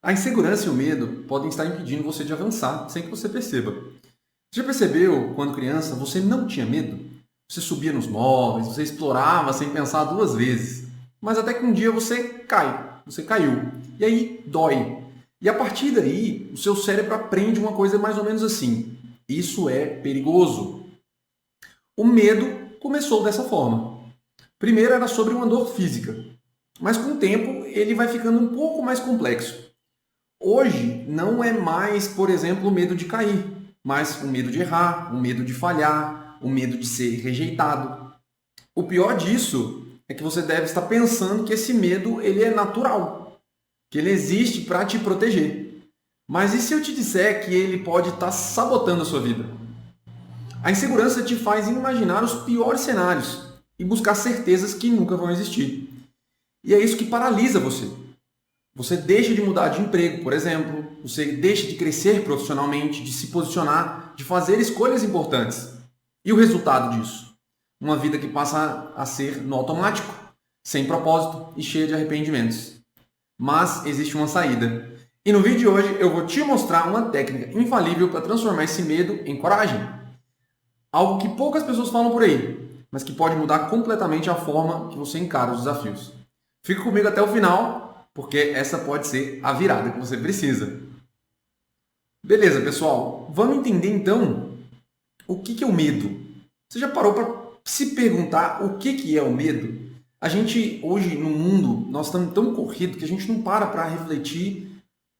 A insegurança e o medo podem estar impedindo você de avançar sem que você perceba. Você já percebeu, quando criança, você não tinha medo? Você subia nos móveis, você explorava sem pensar duas vezes. Mas até que um dia você caiu. E aí dói. E a partir daí, o seu cérebro aprende uma coisa mais ou menos assim: isso é perigoso. O medo começou dessa forma. Primeiro era sobre uma dor física, mas com o tempo ele vai ficando um pouco mais complexo. Hoje não é mais, por exemplo, o medo de cair, mas o medo de errar, o medo de falhar, o medo de ser rejeitado. O pior disso é que você deve estar pensando que esse medo ele é natural, que ele existe para te proteger. Mas e se eu te disser que ele pode estar sabotando a sua vida? A insegurança te faz imaginar os piores cenários e buscar certezas que nunca vão existir. E é isso que paralisa você. Você deixa de mudar de emprego, por exemplo, você deixa de crescer profissionalmente, de se posicionar, de fazer escolhas importantes. E o resultado disso? Uma vida que passa a ser no automático, sem propósito e cheia de arrependimentos. Mas existe uma saída. E no vídeo de hoje eu vou te mostrar uma técnica infalível para transformar esse medo em coragem. Algo que poucas pessoas falam por aí, mas que pode mudar completamente a forma que você encara os desafios. Fica comigo até o final, porque essa pode ser a virada que você precisa. Beleza, pessoal? Vamos entender então o que é o medo. Você já parou para se perguntar o que é o medo? A gente, hoje no mundo, nós estamos tão corridos que a gente não para refletir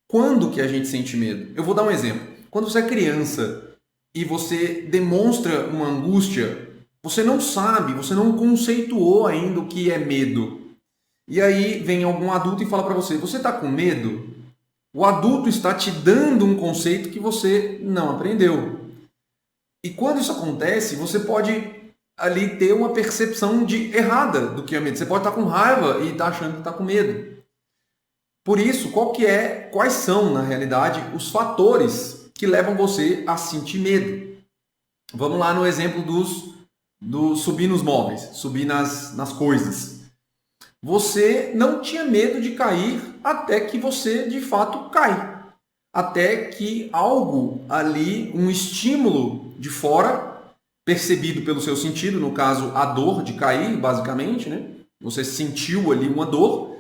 quando que a gente sente medo. Eu vou dar um exemplo. Quando você é criança e você demonstra uma angústia, você não sabe, você não conceituou ainda o que é medo. E aí vem algum adulto e fala para você: você está com medo? O adulto está te dando um conceito que você não aprendeu. E quando isso acontece, você pode ali ter uma percepção de errada do que é medo. Você pode estar com raiva e estar achando que está com medo. Por isso, quais são, na realidade, os fatores que levam você a sentir medo? Vamos lá no exemplo do subir nos móveis, subir nas coisas. Você não tinha medo de cair até que você de fato cai. Até que algo ali, um estímulo de fora, percebido pelo seu sentido, no caso a dor de cair, basicamente, né? Você sentiu ali uma dor,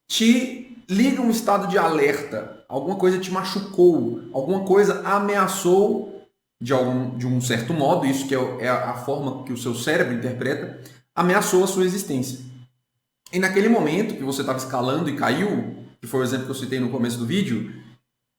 te liga um estado de alerta. Alguma coisa te machucou, alguma coisa ameaçou de um certo modo, isso que é a forma que o seu cérebro interpreta, ameaçou a sua existência. E naquele momento que você estava escalando e caiu, que foi o exemplo que eu citei no começo do vídeo,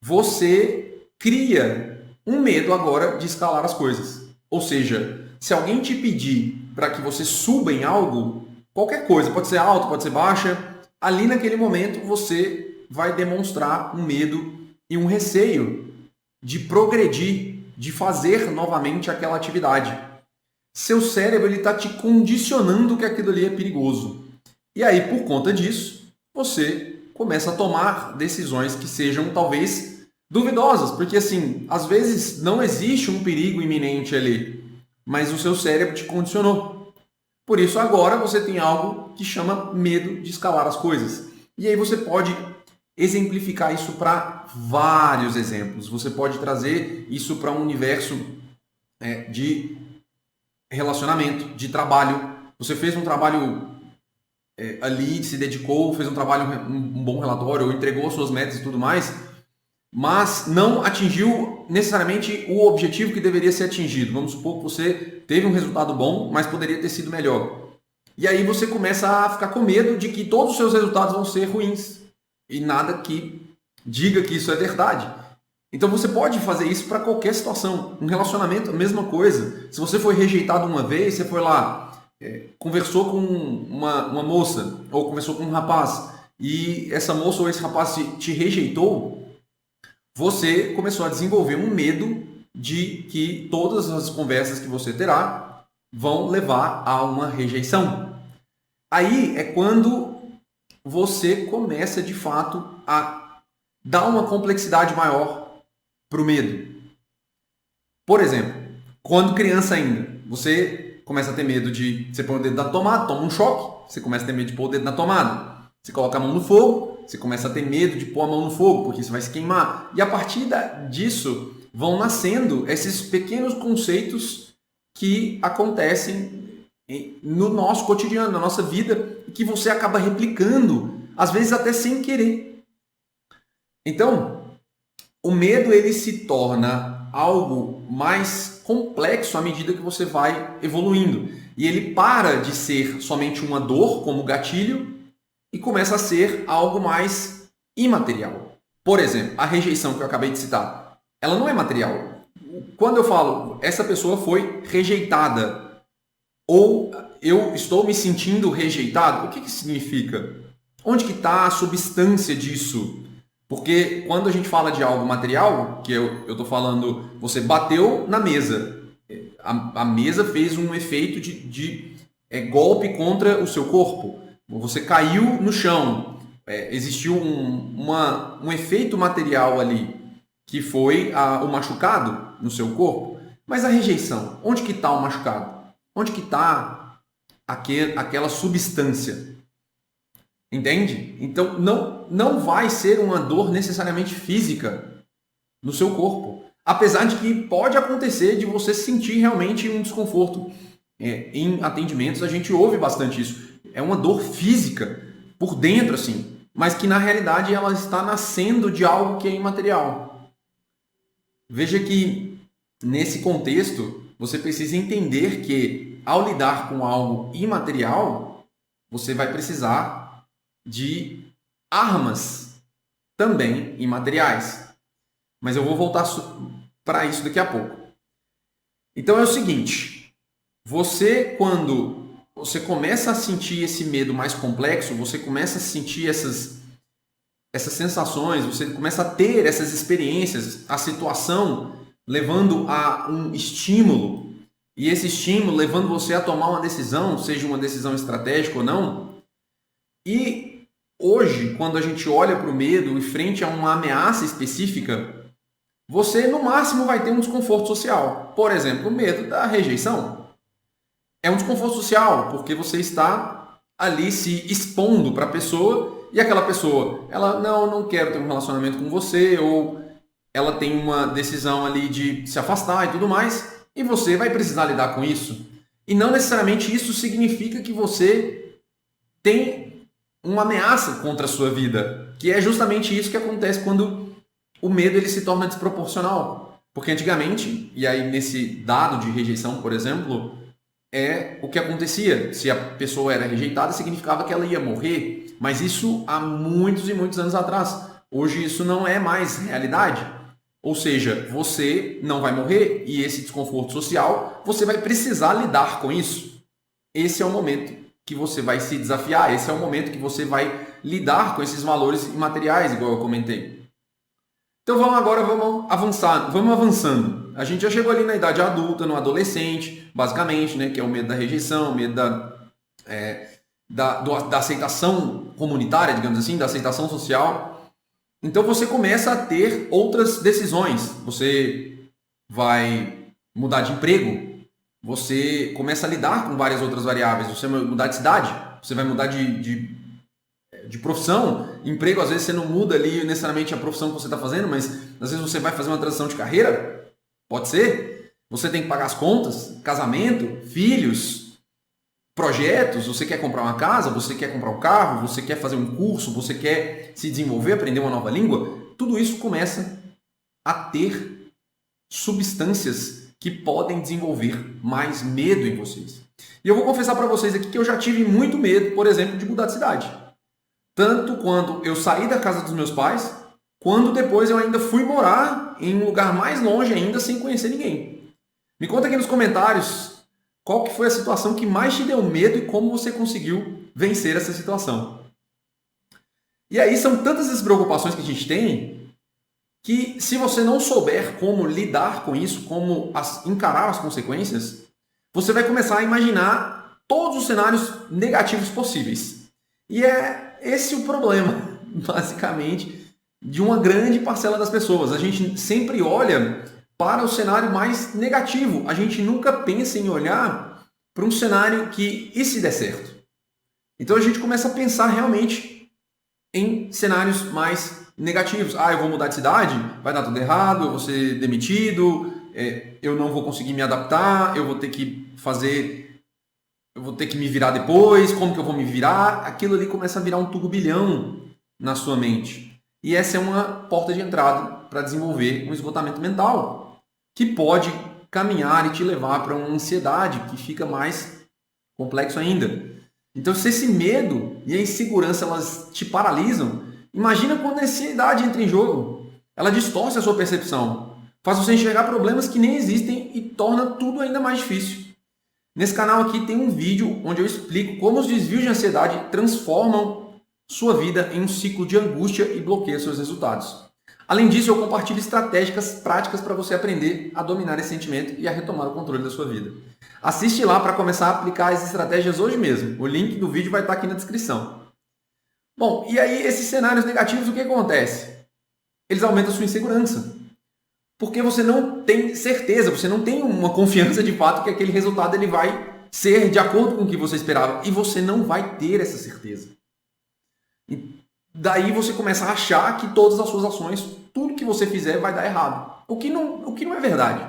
você cria um medo agora de escalar as coisas. Ou seja, se alguém te pedir para que você suba em algo, qualquer coisa, pode ser alto, pode ser baixa, ali naquele momento você vai demonstrar um medo e um receio de progredir, de fazer novamente aquela atividade. Seu cérebro está te condicionando que aquilo ali é perigoso. E aí, por conta disso, você começa a tomar decisões que sejam talvez duvidosas, porque assim, às vezes não existe um perigo iminente ali, mas o seu cérebro te condicionou. Por isso agora você tem algo que chama medo de escalar as coisas. E aí você pode exemplificar isso para vários exemplos. Você pode trazer isso para um universo de relacionamento, de trabalho. Você fez um trabalho ali, se dedicou, fez um trabalho, um bom relatório, ou entregou suas metas e tudo mais, mas não atingiu necessariamente o objetivo que deveria ser atingido. Vamos supor que você teve um resultado bom, mas poderia ter sido melhor. E aí você começa a ficar com medo de que todos os seus resultados vão ser ruins. E nada que diga que isso é verdade. Então você pode fazer isso para qualquer situação. Um relacionamento, a mesma coisa. Se você foi rejeitado uma vez, você foi lá, conversou com uma moça, ou conversou com um rapaz, e essa moça ou esse rapaz te rejeitou, você começou a desenvolver um medo de que todas as conversas que você terá vão levar a uma rejeição. Aí é quando você começa de fato a dar uma complexidade maior para o medo. Por exemplo, quando criança ainda, você começa a ter medo de você pôr o dedo na tomada, toma um choque, você começa a ter medo de pôr o dedo na tomada. Você coloca a mão no fogo, você começa a ter medo de pôr a mão no fogo, porque você vai se queimar. E a partir disso vão nascendo esses pequenos conceitos que acontecem no nosso cotidiano, na nossa vida, e que você acaba replicando, às vezes até sem querer. Então, o medo ele se torna algo mais complexo à medida que você vai evoluindo. E ele para de ser somente uma dor, como gatilho, e começa a ser algo mais imaterial. Por exemplo, a rejeição que eu acabei de citar, ela não é material. Quando eu falo, essa pessoa foi rejeitada, ou eu estou me sentindo rejeitado, o que significa? Onde que está a substância disso? Porque quando a gente fala de algo material, que eu estou falando, você bateu na mesa, a mesa fez um efeito de golpe contra o seu corpo, você caiu no chão, existiu um efeito material ali, que foi o machucado no seu corpo. Mas a rejeição, onde que está o machucado? Onde que está aquela substância? Entende? Então, não vai ser uma dor necessariamente física no seu corpo. Apesar de que pode acontecer de você sentir realmente um desconforto. Em atendimentos, a gente ouve bastante isso. É uma dor física, por dentro, assim. Mas que, na realidade, ela está nascendo de algo que é imaterial. Veja que, nesse contexto, você precisa entender que, ao lidar com algo imaterial, você vai precisar de armas também imateriais. Mas eu vou voltar para isso daqui a pouco. Então é o seguinte, quando você começa a sentir esse medo mais complexo, você começa a sentir essas sensações, você começa a ter essas experiências, a situação levando a um estímulo, e esse estímulo levando você a tomar uma decisão, seja uma decisão estratégica ou não. E hoje, quando a gente olha para o medo e frente a uma ameaça específica, você no máximo vai ter um desconforto social. Por exemplo, o medo da rejeição é um desconforto social, porque você está ali se expondo para a pessoa e aquela pessoa, ela não quero ter um relacionamento com você, ou ela tem uma decisão ali de se afastar e tudo mais, e você vai precisar lidar com isso. E não necessariamente isso significa que você tem uma ameaça contra a sua vida, que é justamente isso que acontece quando o medo ele se torna desproporcional. Porque antigamente, e aí nesse dado de rejeição, por exemplo, é o que acontecia. Se a pessoa era rejeitada, significava que ela ia morrer. Mas isso há muitos e muitos anos atrás. Hoje isso não é mais realidade. Ou seja, você não vai morrer e esse desconforto social, você vai precisar lidar com isso. Esse é o momento que você vai se desafiar, esse é o momento que você vai lidar com esses valores imateriais, igual eu comentei. Então vamos avançando. A gente já chegou ali na idade adulta, no adolescente, basicamente, né, que é o medo da rejeição, o medo da aceitação comunitária, digamos assim, da aceitação social. Então você começa a ter outras decisões. Você vai mudar de emprego, você começa a lidar com várias outras variáveis. Você vai mudar de cidade, você vai mudar de profissão. Emprego, às vezes você não muda ali necessariamente a profissão que você está fazendo, mas às vezes você vai fazer uma transição de carreira. Pode ser. Você tem que pagar as contas, casamento, filhos, projetos. Você quer comprar uma casa, você quer comprar um carro, você quer fazer um curso, você quer se desenvolver, aprender uma nova língua. Tudo isso começa a ter substâncias que podem desenvolver mais medo em vocês. E eu vou confessar para vocês aqui que eu já tive muito medo, por exemplo, de mudar de cidade. Tanto quando eu saí da casa dos meus pais, quando depois eu ainda fui morar em um lugar mais longe ainda, sem conhecer ninguém. Me conta aqui nos comentários qual que foi a situação que mais te deu medo e como você conseguiu vencer essa situação. E aí são tantas as preocupações que a gente tem, que se você não souber como lidar com isso, como encarar as consequências, você vai começar a imaginar todos os cenários negativos possíveis. E é esse o problema, basicamente, de uma grande parcela das pessoas. A gente sempre olha para o cenário mais negativo. A gente nunca pensa em olhar para um cenário que, e se der certo? Então a gente começa a pensar realmente em cenários mais negativos. Ah, eu vou mudar de cidade, vai dar tudo errado, eu vou ser demitido, eu não vou conseguir me adaptar, eu vou ter que me virar depois, como que eu vou me virar? Aquilo ali começa a virar um turbilhão na sua mente. E essa é uma porta de entrada para desenvolver um esgotamento mental, que pode caminhar e te levar para uma ansiedade que fica mais complexo ainda. Então, se esse medo e a insegurança elas te paralisam, imagina quando a ansiedade entra em jogo. Ela distorce a sua percepção, faz você enxergar problemas que nem existem e torna tudo ainda mais difícil. Nesse canal aqui tem um vídeo onde eu explico como os desvios de ansiedade transformam sua vida em um ciclo de angústia e bloqueiam seus resultados. Além disso, eu compartilho estratégicas práticas para você aprender a dominar esse sentimento e a retomar o controle da sua vida. Assiste lá para começar a aplicar as estratégias hoje mesmo. O link do vídeo vai estar aqui na descrição. Bom, e aí esses cenários negativos, o que acontece? Eles aumentam a sua insegurança. Porque você não tem certeza, você não tem uma confiança de fato que aquele resultado ele vai ser de acordo com o que você esperava. E você não vai ter essa certeza. E daí você começa a achar que todas as suas ações, tudo que você fizer vai dar errado. O que não é verdade.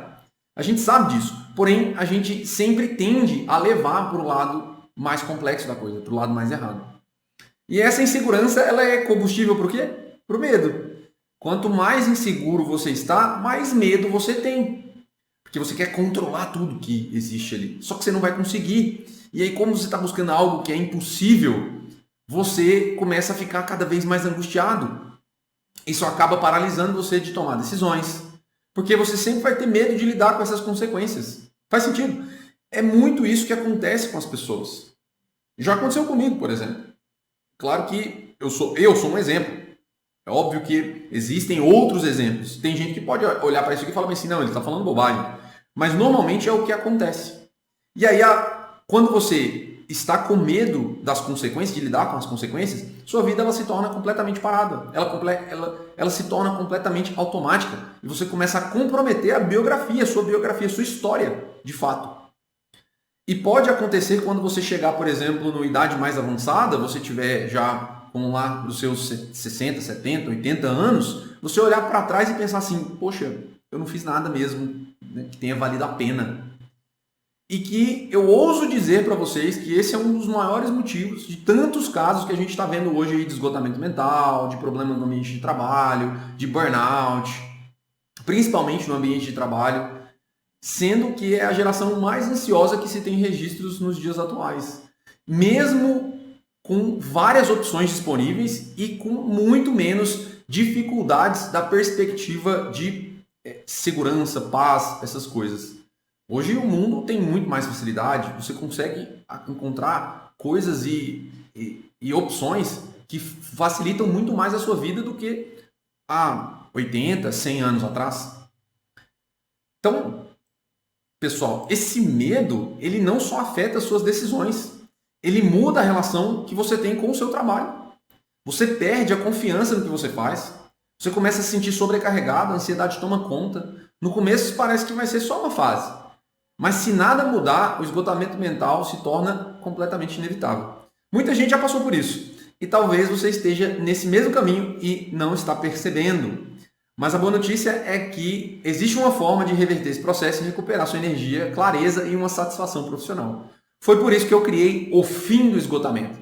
A gente sabe disso. Porém, a gente sempre tende a levar para o lado mais complexo da coisa, para o lado mais errado. E essa insegurança, ela é combustível para o quê? Para o medo. Quanto mais inseguro você está, mais medo você tem. Porque você quer controlar tudo que existe ali. Só que você não vai conseguir. E aí, como você está buscando algo que é impossível, você começa a ficar cada vez mais angustiado. Isso acaba paralisando você de tomar decisões. Porque você sempre vai ter medo de lidar com essas consequências. Faz sentido? É muito isso que acontece com as pessoas. Já aconteceu comigo, por exemplo. Claro que eu sou um exemplo. É óbvio que existem outros exemplos. Tem gente que pode olhar para isso aqui e falar assim, não, ele está falando bobagem. Mas normalmente é o que acontece. E aí, quando você está com medo das consequências, de lidar com as consequências, sua vida ela se torna completamente parada. Ela se torna completamente automática. E você começa a comprometer a sua história, de fato. E pode acontecer quando você chegar, por exemplo, numa idade mais avançada, você tiver já como lá dos seus 60, 70, 80 anos, você olhar para trás e pensar assim, poxa, eu não fiz nada mesmo, né, que tenha valido a pena. E que eu ouso dizer para vocês que esse é um dos maiores motivos de tantos casos que a gente está vendo hoje aí de esgotamento mental, de problemas no ambiente de trabalho, de burnout, principalmente no ambiente de trabalho, sendo que é a geração mais ansiosa que se tem registros nos dias atuais. Mesmo com várias opções disponíveis e com muito menos dificuldades da perspectiva de segurança, paz, essas coisas. Hoje o mundo tem muito mais facilidade, você consegue encontrar coisas e opções que facilitam muito mais a sua vida do que há 80, 100 anos atrás. Então, pessoal, esse medo, ele não só afeta as suas decisões, ele muda a relação que você tem com o seu trabalho. Você perde a confiança no que você faz. Você começa a se sentir sobrecarregado, a ansiedade toma conta. No começo parece que vai ser só uma fase. Mas se nada mudar, o esgotamento mental se torna completamente inevitável. Muita gente já passou por isso. E talvez você esteja nesse mesmo caminho e não está percebendo. Mas a boa notícia é que existe uma forma de reverter esse processo e recuperar sua energia, clareza e uma satisfação profissional. Foi por isso que eu criei O Fim do Esgotamento,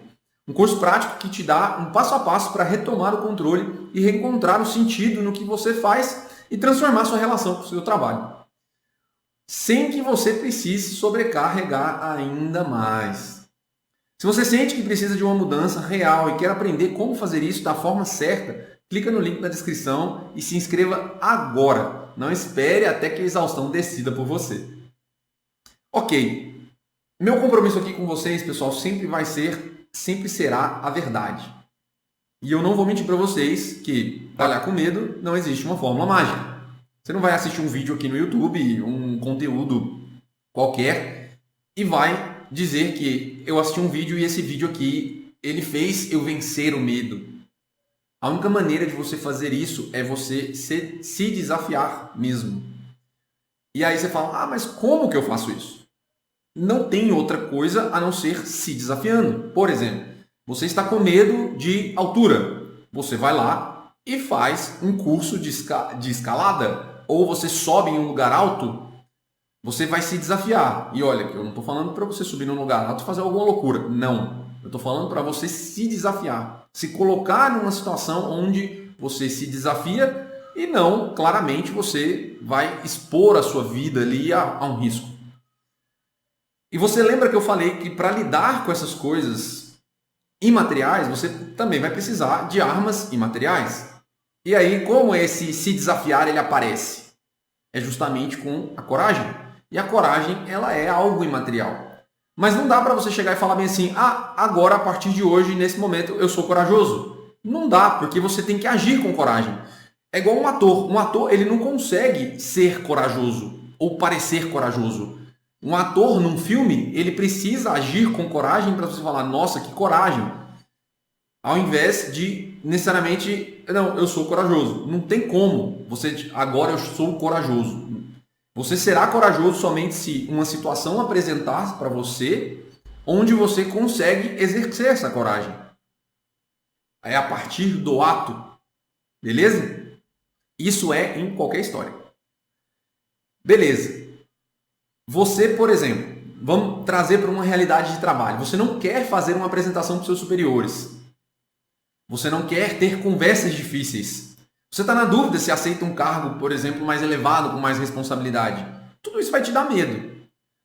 um curso prático que te dá um passo a passo para retomar o controle e reencontrar o sentido no que você faz e transformar sua relação com o seu trabalho, sem que você precise sobrecarregar ainda mais. Se você sente que precisa de uma mudança real e quer aprender como fazer isso da forma certa, clica no link na descrição e se inscreva agora. Não espere até que a exaustão decida por você. Ok. Meu compromisso aqui com vocês, pessoal, sempre será a verdade. E eu não vou mentir para vocês que trabalhar com medo não existe uma fórmula mágica. Você não vai assistir um vídeo aqui no YouTube, um conteúdo qualquer, e vai dizer que eu assisti um vídeo e esse vídeo aqui, ele fez eu vencer o medo. A única maneira de você fazer isso é você se desafiar mesmo. E aí você fala, mas como que eu faço isso? Não tem outra coisa a não ser se desafiando. Por exemplo, você está com medo de altura. Você vai lá e faz um curso de escalada, ou você sobe em um lugar alto, você vai se desafiar. E olha, eu não estou falando para você subir num lugar alto e fazer alguma loucura. Não. Eu estou falando para você se desafiar. Se colocar numa situação onde você se desafia e não, claramente, você vai expor a sua vida ali a um risco. E você lembra que eu falei que para lidar com essas coisas imateriais, você também vai precisar de armas imateriais. E aí, como esse se desafiar ele aparece? É justamente com a coragem. E a coragem, ela é algo imaterial. Mas não dá para você chegar e falar bem assim, agora, a partir de hoje, nesse momento, eu sou corajoso. Não dá, porque você tem que agir com coragem. É igual um ator. Um ator, ele não consegue ser corajoso ou parecer corajoso. Um ator num filme, ele precisa agir com coragem para você falar, nossa, que coragem. Ao invés de necessariamente, não, eu sou corajoso. Não tem como. Agora eu sou corajoso. Você será corajoso somente se uma situação apresentar para você onde você consegue exercer essa coragem. É a partir do ato. Beleza? Isso é em qualquer história. Beleza. Você, por exemplo, vamos trazer para uma realidade de trabalho. Você não quer fazer uma apresentação para os seus superiores. Você não quer ter conversas difíceis. Você está na dúvida se aceita um cargo, por exemplo, mais elevado, com mais responsabilidade. Tudo isso vai te dar medo.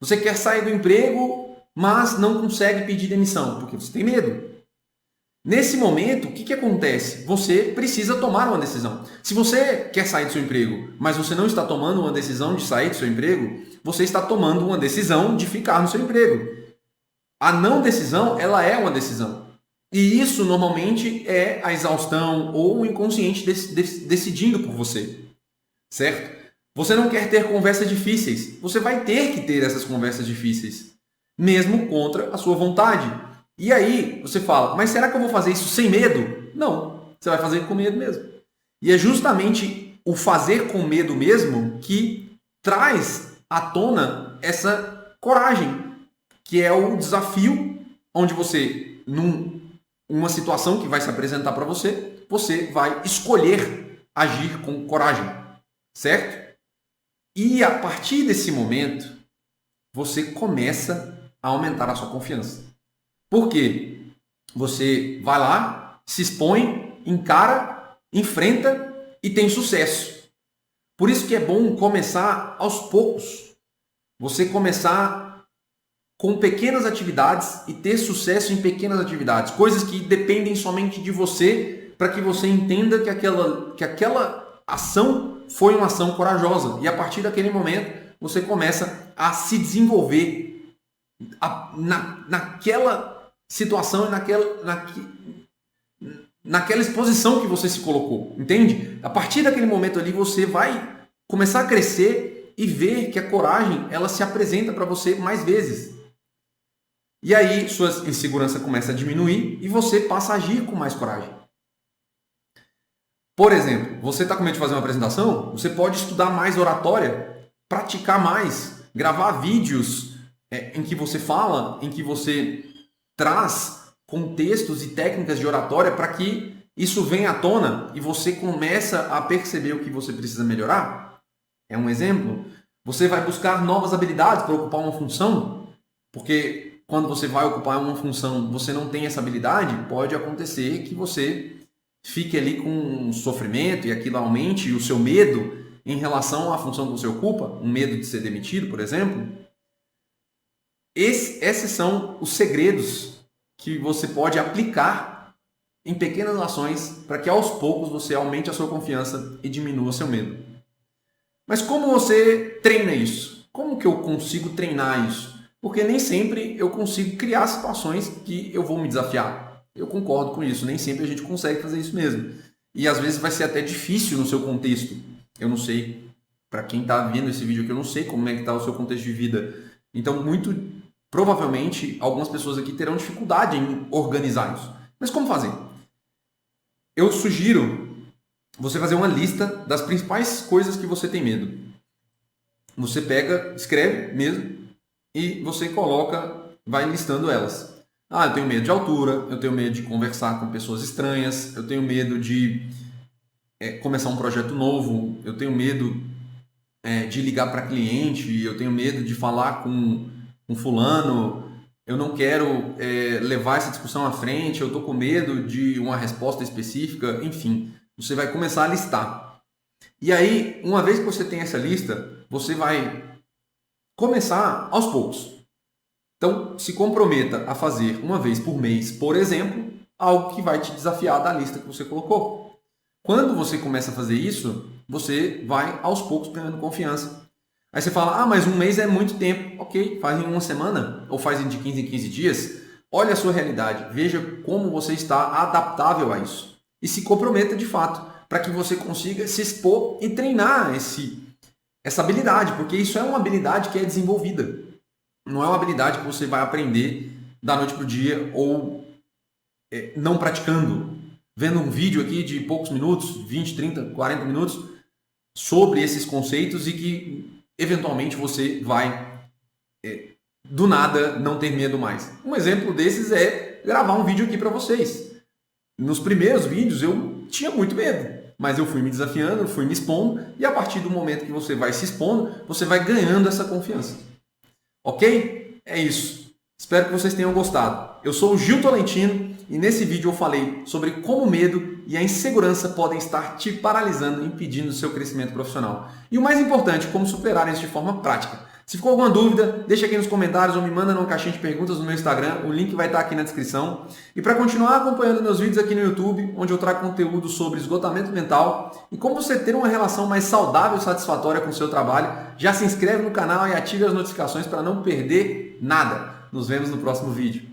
Você quer sair do emprego, mas não consegue pedir demissão, porque você tem medo. Nesse momento, o que acontece? Você precisa tomar uma decisão. Se você quer sair do seu emprego, mas você não está tomando uma decisão de sair do seu emprego, você está tomando uma decisão de ficar no seu emprego. A não decisão, ela é uma decisão. E isso normalmente é a exaustão ou o inconsciente decidindo por você, certo? Você não quer ter conversas difíceis, você vai ter que ter essas conversas difíceis, mesmo contra a sua vontade. E aí você fala, mas será que eu vou fazer isso sem medo? Não, você vai fazer com medo mesmo. E é justamente o fazer com medo mesmo que traz à tona essa coragem, que é o desafio onde você, uma situação que vai se apresentar para você, você vai escolher agir com coragem, certo? E a partir desse momento, você começa a aumentar a sua confiança. Por quê? Você vai lá, se expõe, encara, enfrenta e tem sucesso. Por isso que é bom começar aos poucos. Você começar com pequenas atividades e ter sucesso em pequenas atividades. Coisas que dependem somente de você para que você entenda que aquela ação foi uma ação corajosa. E a partir daquele momento, você começa a se desenvolver naquela situação e naquela exposição que você se colocou. Entende? A partir daquele momento ali, você vai começar a crescer e ver que a coragem ela se apresenta para você mais vezes. E aí, sua insegurança começa a diminuir e você passa a agir com mais coragem. Por exemplo, você está com medo de fazer uma apresentação? Você pode estudar mais oratória, praticar mais, gravar vídeos em que você fala, em que você traz contextos e técnicas de oratória para que isso venha à tona e você começa a perceber o que você precisa melhorar. É um exemplo. Você vai buscar novas habilidades para ocupar uma função, porque quando você vai ocupar uma função, você não tem essa habilidade, pode acontecer que você fique ali com um sofrimento e aquilo aumente o seu medo em relação à função que você ocupa, um medo de ser demitido, por exemplo. Esses são os segredos que você pode aplicar em pequenas ações para que aos poucos você aumente a sua confiança e diminua seu medo. Mas como você treina isso? Como que eu consigo treinar isso? Porque nem sempre eu consigo criar situações que eu vou me desafiar. Eu concordo com isso, nem sempre a gente consegue fazer isso mesmo. E às vezes vai ser até difícil no seu contexto. Eu não sei, para quem está vendo esse vídeo aqui, eu não sei como é que está o seu contexto de vida. Então, muito provavelmente, algumas pessoas aqui terão dificuldade em organizar isso. Mas como fazer? Eu sugiro você fazer uma lista das principais coisas que você tem medo. Você pega, escreve mesmo, e você coloca, vai listando elas. Ah, eu tenho medo de altura, eu tenho medo de conversar com pessoas estranhas, eu tenho medo de começar um projeto novo, eu tenho medo de ligar para cliente, eu tenho medo de falar com fulano, eu não quero levar essa discussão à frente, eu estou com medo de uma resposta específica, enfim, você vai começar a listar. E aí, uma vez que você tem essa lista, você vai começar aos poucos. Então, se comprometa a fazer uma vez por mês, por exemplo, algo que vai te desafiar da lista que você colocou. Quando você começa a fazer isso, você vai aos poucos ganhando confiança. Aí você fala, mas um mês é muito tempo. Ok, faz em uma semana ou faz de 15 em 15 dias. Olha a sua realidade, veja como você está adaptável a isso. E se comprometa de fato, para que você consiga se expor e treinar essa habilidade, porque isso é uma habilidade que é desenvolvida. Não é uma habilidade que você vai aprender da noite para o dia ou não praticando. Vendo um vídeo aqui de poucos minutos, 20, 30, 40 minutos, sobre esses conceitos e que eventualmente você vai, do nada, não ter medo mais. Um exemplo desses é gravar um vídeo aqui para vocês. Nos primeiros vídeos eu tinha muito medo, mas eu fui me desafiando, fui me expondo e a partir do momento que você vai se expondo, você vai ganhando essa confiança. Ok? É isso. Espero que vocês tenham gostado. Eu sou o Gil Tolentino e nesse vídeo eu falei sobre como o medo e a insegurança podem estar te paralisando, impedindo o seu crescimento profissional. E o mais importante, como superar isso de forma prática. Se ficou alguma dúvida, deixa aqui nos comentários ou me manda numa caixinha de perguntas no meu Instagram, o link vai estar aqui na descrição. E para continuar acompanhando meus vídeos aqui no YouTube, onde eu trago conteúdo sobre esgotamento mental e como você ter uma relação mais saudável e satisfatória com o seu trabalho, já se inscreve no canal e ative as notificações para não perder nada. Nos vemos no próximo vídeo.